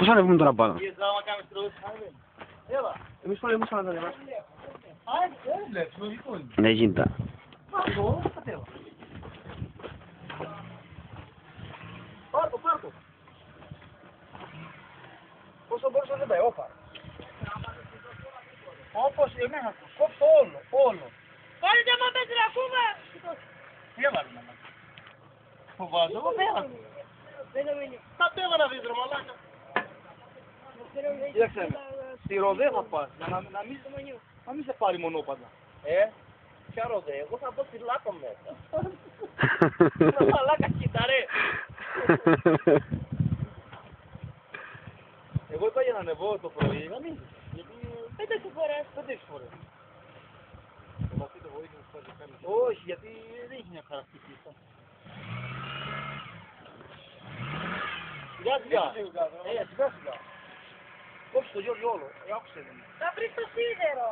Πώς ανεβούμε τώρα πάνω. Εμείς πάλι όμως θα τα διαβάσουμε. Ναι, γίνεται. Πάρ' το. Πόσο μπορείς να δεν πάει, όπα. Όπως εμένα, κόψω όλο. Πάλι δεν μας τρακούμε! Τι έβαλε να μάθει. Φοβάζω, εγώ πέρα. Τα πέρα να δεις ρε μαλάκα. Κοίταξε με, στη Ροδέ θα πας, να μην σε πάρει μονόπαντα. Ποια Ροδέ, εγώ θα πω στη Λάκκο μέσα. Μαλάκα κοίτα ρε. Εγώ είπα για να ανεβώ το πρωί, να μην. Γιατί 5-6 φορές. Το βαθύ το βοήθη μου σπάζει κάνει. Όχι, γιατί δεν έχει μια χαρακτηριστική. Σιγά. Σιγά. Κόψε το Γιώργο όλο. Άκουσε με. Θα βρεις το σίδερο!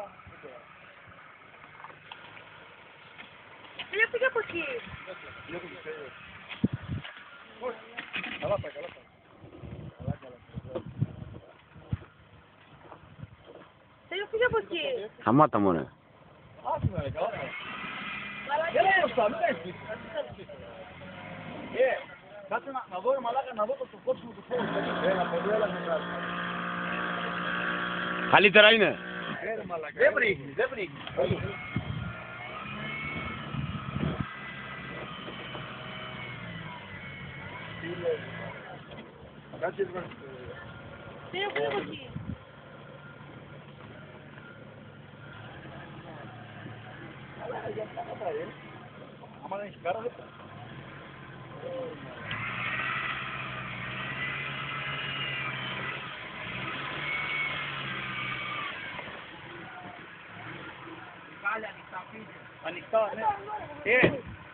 Πήγε από εκεί! Καλά πάει. Πήγε από εκεί! Αμάτα μωρέ. Άσε με ρε, καλά πάει. Έλα μπροστά, μην έχεις πίσω. Κάτσε να δω ρε μαλάκα, να δω το κόψιμο του φόρου. Έλα παιδί, έλα με κάτω. Καλύτερα είναι. Δεν βρήκει. Κάτσε έτσι μας. Πήγε από εκεί! Άμα δεν έχει κάρα δεν πάει. Ανοιχτά, ναι.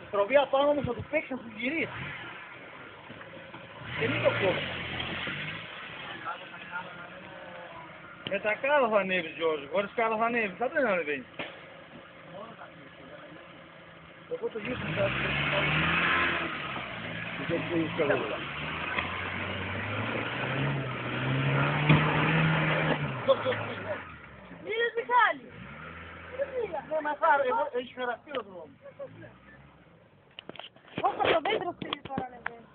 Στροβή απάνω όμως θα του παίξει να του γυρίσει. Και μην το κόψει. Με τα κάλα θα ανέβεις Γιώργο, χωρίς κάλα θα ανέβεις, θα πρέπει να ανεβαίνεις. Εγώ το γύρισα θα Μίλες Μιχάλη! ναι, μα έχει χαρακτήρα το δρόμο. Όσο το δέντρο στείλει τώρα ανεβαίνει.